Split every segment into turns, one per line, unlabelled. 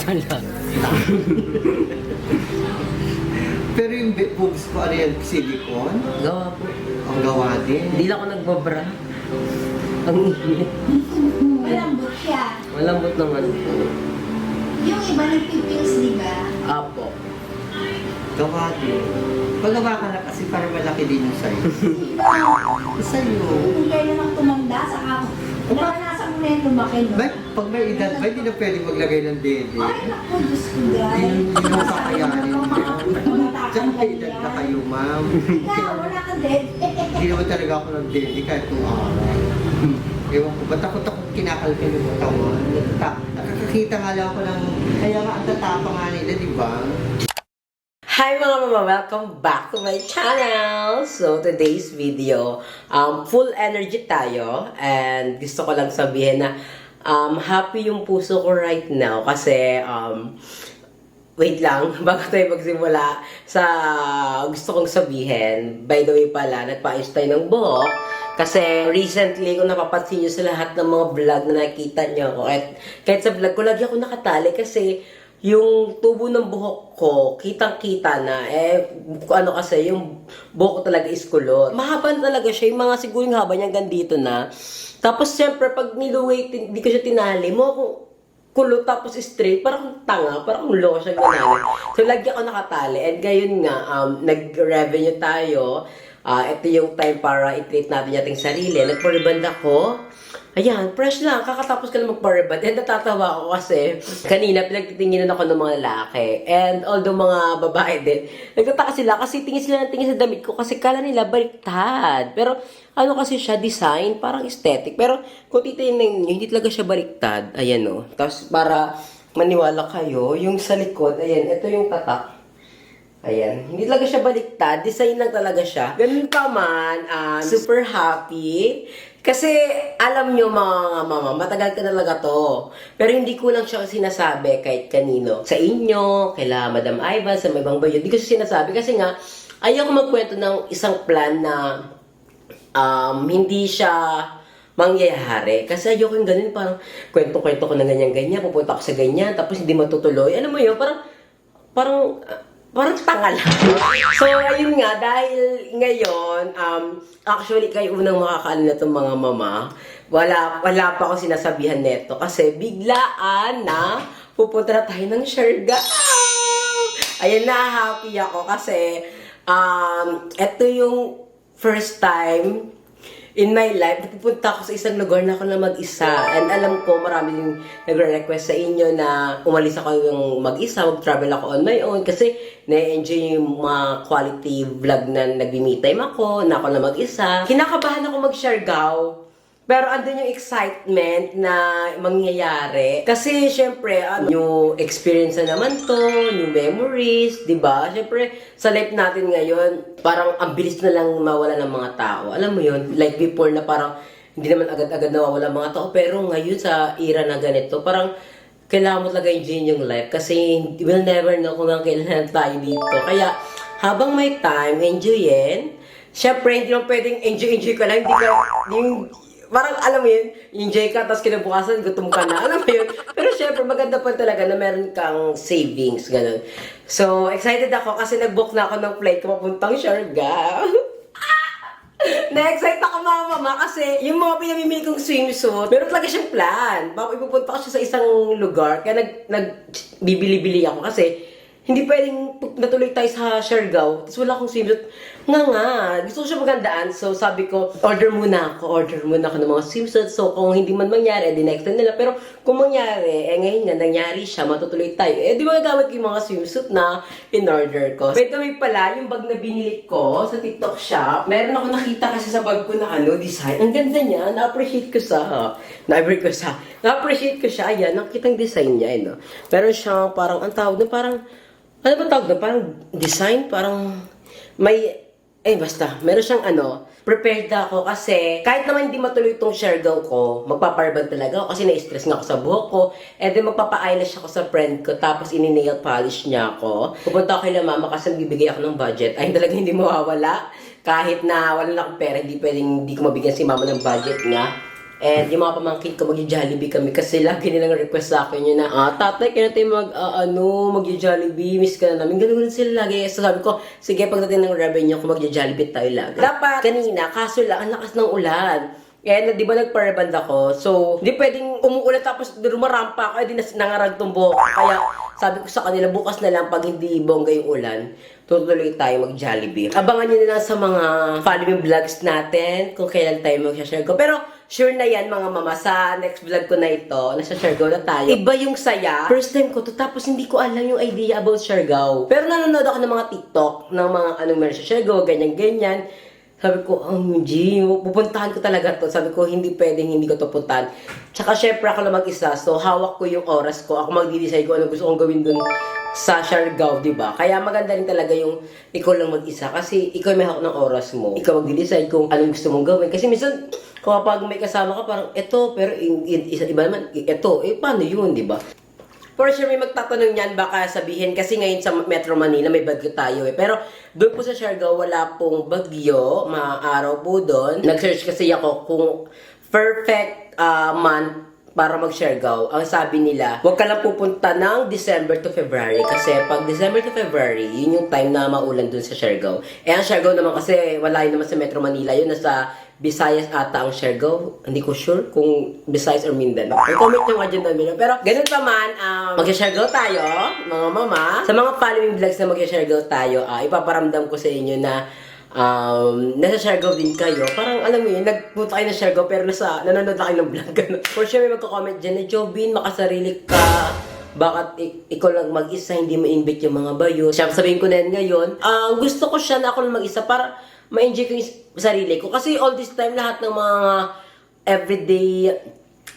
pala.
Pero yung boobs ko, ano yan, silicone?
Gawa po.
Ang gawa din.
Hindi lang ako nagbabra. Ang init.
Malambot siya.
Malambot naman po.
Yung iba nagpipils, di ba?
Apo.
Gawa din. Pagawa ka na kasi para malaki din yung size. Sa'yo.
Kung kailan ako tumanda, saka ako. Naranasan mo na yung lumaki, no?
Ba't pag may edad, ba't hindi na pwede maglagay ng dede?
Ay, naku, Diyos ko, guys.
Hindi mo kakayanin.
Mga
Tsaka may edad na kayo, ma'am.
Ikaw, wala kang dead.
Hindi naman talaga ako ng dede kahit 2 araw. Ewan ko, ba't ako kinakalkin yung katawan? Nakakakita nga lang ako ng, kaya nga ang tatapa nga nila, di ba?
Hi mga mama! Welcome back to my channel! So, today's video, full energy tayo. And gusto ko lang sabihin na happy yung puso ko right now. Kasi, wait lang, bago tayo magsimula sa gusto kong sabihin. By the way pala, nagpaayos tayo ng buhok. Kasi recently, kung napapansin nyo sa lahat ng mga vlog na nakikita nyo ako, at kahit sa vlog ko, lagi ako nakatali kasi yung tubo ng buhok ko, kitang-kita na. Ano kasi, yung buhok ko talaga is kulot. Mahaba na talaga siya, yung mga siguro yung haba niya hanggang dito na. Tapos, syempre, pag niluway, hindi ko siya tinali mo akong kulot tapos straight, parang tanga, parang loko siya ganun. So, lagi ako nakatali. And ngayon nga, nag-revenue tayo. Ito yung time para i-treat natin ating sarili. Nagpa-reband ako. Ayan, fresh lang. Kakatapos ka na magpa-reband. And natatawa ako kasi kanina pinagtitinginan ako ng mga lalaki. And although mga babae din, nagtataka sila kasi tingin sila ng tingin sa damit ko kasi kala nila baliktad. Pero ano kasi siya, design, parang aesthetic. Pero kung titingnan niyo, hindi talaga siya baliktad. Ayan o. Tapos para maniwala kayo, yung sa likod, ayan, ito yung tatak. Ayan. Hindi talaga siya baliktad. Design lang talaga siya. Ganun pa man, super happy. Kasi, alam nyo mga mama, matagal ka talaga to. Pero hindi ko lang siya sinasabi kahit kanino. Sa inyo, kaila Madam Ivan, sa may ibang bayo. Hindi ko siya sinasabi kasi nga, ayaw ko magkwento ng isang plan na hindi siya mangyayari. Kasi ayoko yung ganun, parang kwento-kwento ko na ganyan-ganyan, pupunta ako sa ganyan, tapos hindi matutuloy. Alam mo yun, parang tanga lang. So, ayun nga, dahil ngayon, actually, kayo unang makakaano na itong mga mama. Wala pa ako sinasabihan neto. Kasi biglaan na pupunta na tayo ng Siargao. Ayun na, happy ako kasi ito yung first time in my life, pupunta ako sa isang lugar na ako na mag-isa. And alam ko, marami yung nagre-request sa inyo na umalis ako yung mag-isa, mag-travel ako on my own. Kasi na-enjoy yung mga quality vlog na nag-me time ako, na ako na mag-isa. Kinakabahan ako mag-Siargao. Pero andun yung excitement na mangyayari. Kasi, syempre, new experience na naman to, new memories, di ba? Syempre, sa life natin ngayon, parang ang bilis na lang mawala ng mga tao. Alam mo yun? Like before na parang hindi naman agad-agad nawawala mga tao. Pero ngayon, sa era na ganito, parang kailangan mo talaga enjoy yung life. Kasi we'll never know kung kailan tayo dito. Kaya, habang may time, enjoyin. Syempre, hindi naman pwedeng enjoy ka lang. Hindi ka, parang alam mo yun, enjoy ka, tapos kinabukasan, gutom ka na, alam mo yun. Pero syempre, maganda pa talaga na meron kang savings, ganun. So, excited ako kasi nag-book na ako ng flight ko papuntang Siargao. Na-excite ako mga mama kasi yung mga pinamimili kong swimsuit, meron talaga siyang plan. Baka ipupunta ko siya sa isang lugar, kaya nagbibili-bili ako kasi hindi pwedeng natuloy tayo sa Siargao, tapos wala akong swimsuit. Gusto ko siya magandaan. So, sabi ko, order muna ako ng mga swimsuit. So, kung hindi man mangyari, di next time nila. Pero, kung mangyari, ngayon nga, nangyari siya, matutuloy tayo. Di magagamit ko yung mga swimsuit na in-order ko. By the way pala, yung bag na binili ko sa TikTok shop, meron ako nakita kasi sa bag ko na design. Ang ganda niya, na-appreciate ko siya. Ayan, nakikita yung design niya, no? Meron siyang parang, ang tawag na parang, ano ba tawag na? Parang design, parang may, basta, meron siyang prepared ako kasi kahit naman hindi matuloy itong Siargao ko, magpaparban talaga ako kasi na-stress nga ako sa buhok ko. And then magpapa-eyelash ako sa friend ko, tapos ini-nail polish niya ako. Pupunta ako kay mama kasi bibigay ako ng budget. Ay, talaga hindi mawawala. Kahit na wala na akong pera, hindi ko mabigyan si mama ng budget nga. And yung mga pamangkin ko, mag-Jollibee kami kasi lagi nilang request sa akin yun na, tatay, kaya natin mag-Jollibee, miss ka na namin. Ganun sila lagi. So sabi ko, sige, pagdating ng revenue ko, mag-Jollibee tayo lagi. Dapat kanina, kaso lang, ang lakas ng ulan. Eh, di ba nagpa-reband ako? So, di pwedeng umuulan tapos rumarampa ako, di nangaragtong buhok. Kaya, sabi ko sa kanila, bukas na lang pag hindi bongga yung ulan, tutuloy tayo mag-Jollibee. Abangan nyo na lang sa mga following vlogs natin kung kailan tayo mag-share ko. Pero, sure na yan mga mama, sa next vlog ko na ito, nasa Siargao na tayo. Iba yung saya. First time ko to, tapos hindi ko alam yung idea about Siargao. Pero nanonood ako ng mga TikTok, ng mga anong meron sa Siargao, ganyan-ganyan. Sabi ko, G, pupuntahan ko talaga to. Sabi ko, hindi pwedeng hindi ko to puntahan. Tsaka syempre ako lang mag-isa, so hawak ko yung oras ko. Ako magdi-decide ko ano gusto kong gawin dun sa Siargao, di ba? Kaya maganda rin talaga yung ikaw lang mag-isa kasi ikaw may hawak ng oras mo. Ikaw magdi-decide kung anong gusto mong gawin. Kasi minsan, kapag may kasama ka, parang eto, pero iba naman, eto, paano yun, di ba? For sure, may magtatanong yan, baka sabihin, kasi ngayon sa Metro Manila, may bagyo tayo eh. Pero, doon po sa Siargao, wala pong bagyo, maaraw po doon. Nag-search kasi ako kung perfect month para mag-Siargao. Ang sabi nila, huwag ka lang pupunta ng December to February. Kasi pag December to February, yun yung time na maulan doon sa Siargao. Eh, ang Siargao naman kasi, wala yun naman sa Metro Manila. Yun, nasa Visayas ata ang Siargao. Hindi ko sure kung Visayas or Mindanao. I-comment nyo nga dyan namin. Pero ganun pa man, mag-Siargao tayo, mga mama. Sa mga following vlogs na mag-Siargao tayo, ipaparamdam ko sa inyo na nasa Siargao din kayo. Parang alam mo yun, nagpunta kayo na Siargao pero nanonood na kayo ng vlog. For sure may magko-comment dyan na, Jobin, makasarili ka. Bakit ikaw lang mag-isa, hindi ma-invite yung mga bayo. Siya, sabihin ko na yan ngayon. Gusto ko siya na ako lang mag-isa para ma-enjoy ko yung sarili ko. Kasi all this time, lahat ng mga everyday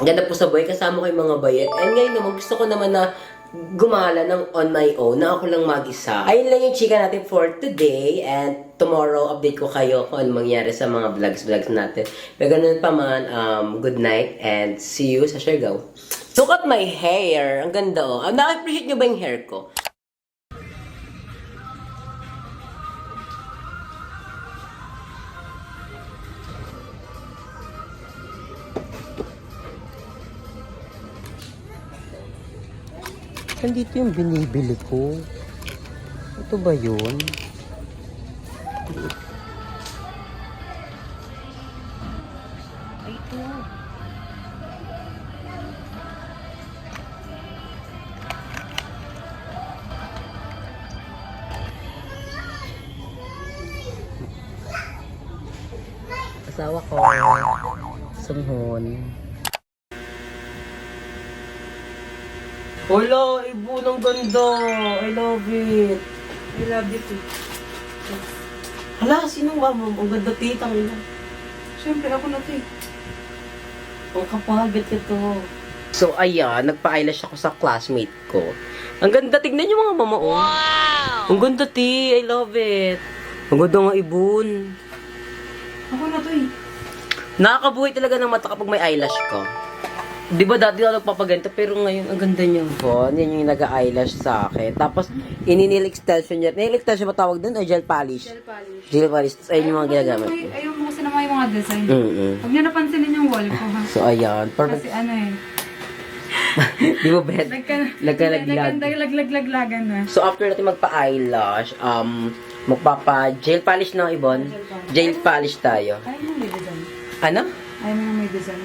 ganda po sa buhay, kasama ko yung mga bayet. And ngayon naman, gusto ko naman na gumala ng on my own, na ako lang mag-isa. Ayun lang yung chika natin for today. And tomorrow, update ko kayo kung ano mangyari sa mga vlogs natin. Pero ganun pa man, good night and see you sa Siargao. Look at my hair. Ang ganda oh. Na-appreciate nyo ba yung hair ko? Nandito yung binibili ko. Ito ba yun? Ay, ito. Asawa ko. Sunghon. Wala, ibo ng ganda. I love it. I love it too. Hala, sinong mama mo? Ang ganda tita nila.
Siyempre, ako na ito eh.
Ang kapagat ito. So, ayan, nagpa-eyelash ako sa classmate ko. Ang ganda, tignan yung mga mama, oh. Wow! Ang ganda, ti. I love it. Ang ganda nga ibon.
Ako na ito eh.
Nakakabuhay talaga ng mata kapag may eyelash ko. Di ba dati ako nagpapaganto, pero ngayon ang ganda niya po. Yan yung nag-eyelash sa akin. Tapos, ini-nail extension niya. Nail extension ba tawag dun? O gel polish?
Gel polish.
Gel polish. Ayun yung mga ginagamit.
Ayaw mo kasi naman yung mga design. Huwag niyo napansinin yung wall ko ha.
So, ayan.
Kasi ano eh.
Di ba, Bet? Nagkalaglag.
Nagkalaglagan na.
So, after natin magpa-eyelash, magpapa-gel polish na, Ibon. Gel polish tayo.
Ayaw mo may design.
Ano?
Ayaw mo may design.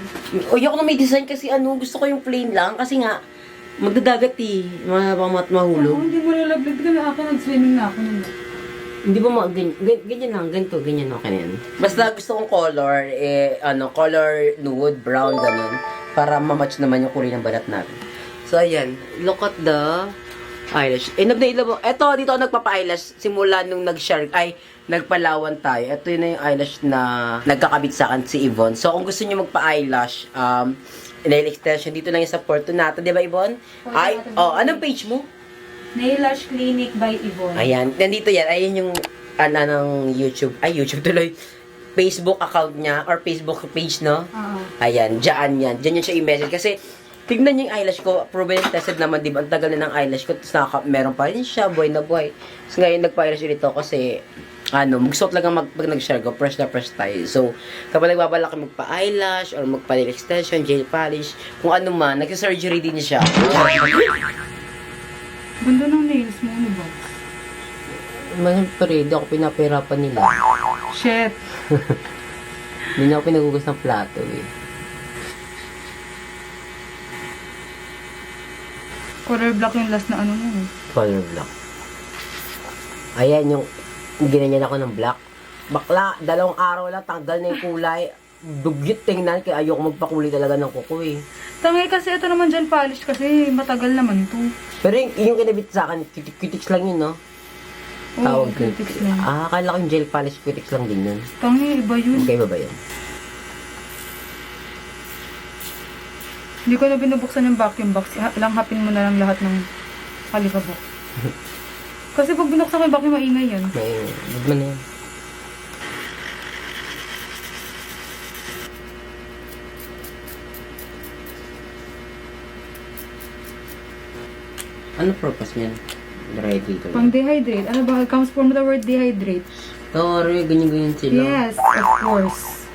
O, ayoko na may design kasi gusto ko yung plain lang. Kasi nga, magdadagat eh. Mahulog.
Hindi mo nalaglag ka na ako. Nag-swimming na ako nun.
Hindi ba ganyan lang, ganito, ganyan okay na yan. Basta gusto kong color, color nude, brown, ganun. Para ma-match naman yung kulay ng balat natin. So, ayan. Look at the eyelash. Eto, dito ako nagpapa-eyelash simula nung nagpalawan tayo. Ito yun na yung eyelash na nagkakabit sa akin si Yvonne. So, kung gusto niyo magpa-eyelash, nail extension, dito lang yung sa Fortunato, di ba, Yvonne? Anong page mo?
Nail Lash Clinic by Yvonne.
Ayan, nandito yan. Ayan yung, ng YouTube. Ay, YouTube tuloy. Facebook account niya, or Facebook page, no? Ayan, dyan yan. Dyan yun siya i-message. Kasi, tignan niyo yung eyelash ko. Proven tested naman, di ba? Ang tagal na ng eyelash ko. Tapos meron pa rin siya, buhay na buhay. Tapos ngayon, nagpa-eyelash ulit ako kasi magsuot lang pag nag-share ko, fresh na fresh tayo. So, kapag nagbabalak ka magpa-eyelash or magpa-nail extension, gel polish, kung ano man, nag-surgery din siya.
Ganda ng nails mo, ano ba?
Siyempre, hindi ako pinapahirapan nila.
Shit.
Hindi na ako pinagugas ng plato eh.
Color black yung last na ano mo.
Color black. Ayan yung ginanyan ako ng black. Bakla, 2 araw lang, tanggal na yung kulay. Dugyot tingnan, kaya ayoko magpakulay talaga ng kuko eh.
Tangay kasi ito naman dyan polish kasi matagal naman to.
Pero yung kinabit sa akin, cutics lang yun, no?
Oo,
Tawag ko.
cutics lang.
Akala ko yung gel polish cutics lang din yun.
Tangay, iba yun.
Okay ba ba yun?
Hindi ko na binubuksan yung vacuum box. Langhapin mo na lang lahat ng alikabok. Kasi pag binuksan ko yung vacuum, maingay yan.
May, wag mo na yan. Ano purpose niyan? Dry filter.
Pang dehydrate. Ano ba? Comes from the word dehydrate.
Sorry, ganyan-ganyan sila.
Yes, of course.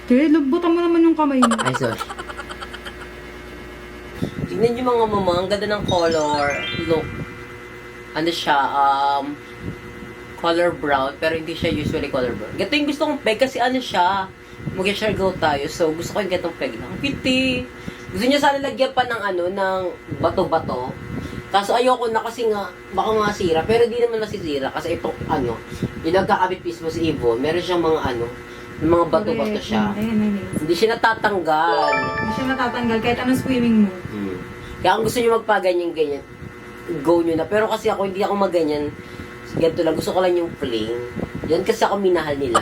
Kaya lubutan mo naman yung kamay mo.
Ay, sorry. Tignan niyo mga mama, ang ganda ng color. Look. Ano siya, color brown, pero hindi siya usually color brown. Ganito yung gusto kong peg kasi ano siya, mag-share go tayo. So, gusto ko yung ganitong peg lang. Piti. Gusto niya sana lagyan pa ng ano, ng bato-bato. Kaso ayoko na kasi nga, baka masira. Pero di naman masisira. Kasi ito, ano, yung nagkakabit mismo si Yvonne, meron siyang mga ano, yung mga bato-bato siya.
Ayan.
Hindi siya natatanggal.
Hindi siya natatanggal kahit anong swimming mo.
Kaya kung gusto niyo magpaganyan-ganyan, go nyo na. Pero kasi ako, hindi ako maganyan. Ganito lang, gusto ko lang yung plain. Yan kasi ako minahal nila.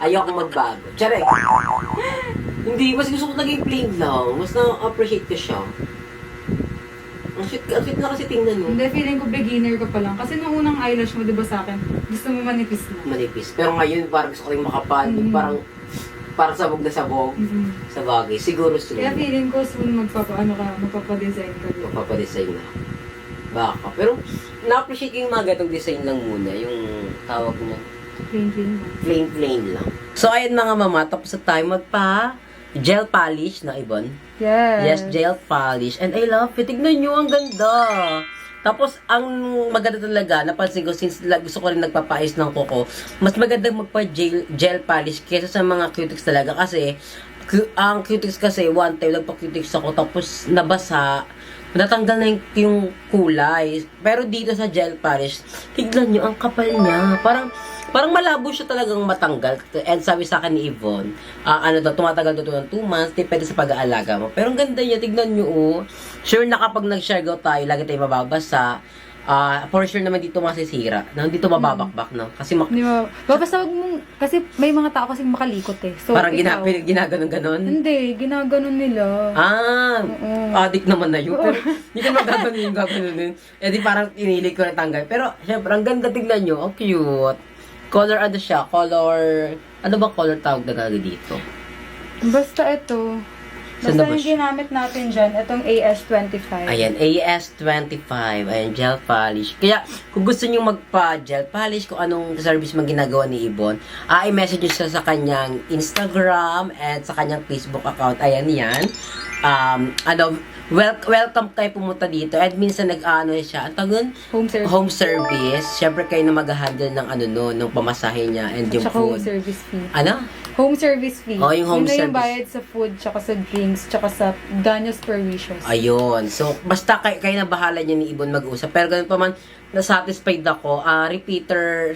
Ayoko magbago. Tsare! Hindi, mas gusto ko talaga yung plain lang. Mas na-appreciate ko siya. Ang sweet na kasi tingnan mo.
Hindi, feeling ko beginner ka pa lang. Kasi nung unang eyelash mo, di ba sa akin, gusto mo manipis na.
Manipis. Pero ngayon, parang gusto ko rin makapal. Parang sabog na sabog. Sa bagay. Siguro soon.
Kaya feeling ko soon magpapadesign ka.
Magpapadesign na. Baka. Pero, na-appreciate ko yung mga gatong design lang muna. Yung tawag niya. Plain lang. So, ayun mga mama, tapos na tayo gel polish na Ibon. Yes, gel polish. And I love it. Tignan nyo, ang ganda. Tapos, ang maganda talaga, napansin ko, since gusto ko rin nagpapais ng kuko, mas maganda magpa-gel polish kaysa sa mga cutics talaga. Kasi, ang cutics kasi, one time, nagpa-cutics ako, tapos nabasa, natanggal na yung kulay. Pero dito sa gel polish, tignan nyo, ang kapal niya. Parang malabo siya talagang matanggal. And sabi sa akin ni Yvonne, tumatagal to ng 2 months, depende sa pag-aalaga mo. Pero ang ganda niya, tignan nyo, oh. Sure na kapag nag-share go tayo, lagi tayo mababasa. For sure naman dito masisira. Na hindi to mababakbak, no? Kasi
Di ba? Basta wag mong, kasi may mga tao kasing makalikot eh. So,
parang
ikaw,
ginaganon-ganon.
Hindi, ginaganon nila.
Addict naman na yun. Pero hindi ka magaganon yung gaganon. Eh di parang inilig ko na tanggal. Pero syempre, ang ganda tignan nyo. Ang cute. Color ano siya? Ano ba color tawag na gagi dito?
Basta ito.
Saan na
Basta
ba
yung
siya?
ginamit natin dyan, itong AS25.
Ayan, AS25. Ayan, gel polish. Kaya, kung gusto nyo magpa-gel polish, kung anong service mang ginagawa ni Ibon, i-message nyo siya sa kanyang Instagram at sa kanyang Facebook account. Ayan yan. Welcome kayo pumunta dito. At minsan siya, ang tawag
Home service.
home service. Siyempre kayo na mag-handle ng ng pamasahe niya and yung
Tsaka home
food.
service fee.
Ano?
Home service fee.
Oh, yung home
Yun na yung
service.
bayad sa food, tsaka sa drinks, tsaka sa Daniel's Perwishes.
Ayun. So, basta kayo na bahala niya ni Ibon mag-usap. Pero ganun pa man, na-satisfied ako. Repeater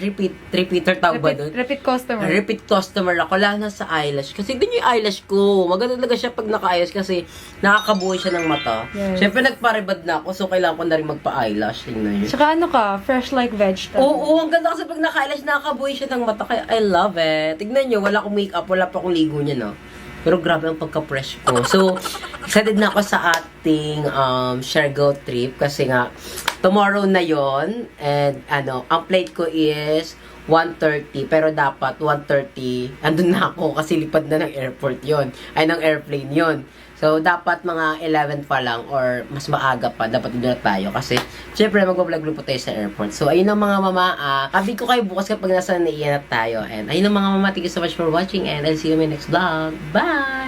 tawag ba doon?
Repeat customer.
Repeat customer ako, lalo na sa eyelash. Kasi doon yung eyelash ko. Maganda talaga siya pag naka-eyelash kasi nakakabuhay siya ng mata.
Yes.
Siyempre, nagpa-rebad na ako, so kailangan ko na rin magpa-eyelash. Tingnan niyo.
Tsaka ano ka, fresh like vegetable.
Oo, ang ganda kasi pag naka-eyelash, nakakabuhay siya ng mata. Kaya I love it. Tignan niyo, wala akong makeup, wala pa akong ligo niya, no? Pero grabe ang pagka-fresh ko. So, excited na ako sa ating Siargao trip kasi nga tomorrow na yon and ang plate ko is 1:30 pero dapat 1:30 andun na ako kasi lipad na ng airport yon ay ng airplane yon. So, dapat mga 11 pa lang or mas maaga pa, dapat doon na tayo. Kasi, syempre, mag-vlog po tayo sa airport. So, ayun ang mga mama. Kabig ko kayo bukas kapag nasa naiyan na tayo. And ayun ang mga mama. Thank you so much for watching and I'll see you in my next vlog. Bye!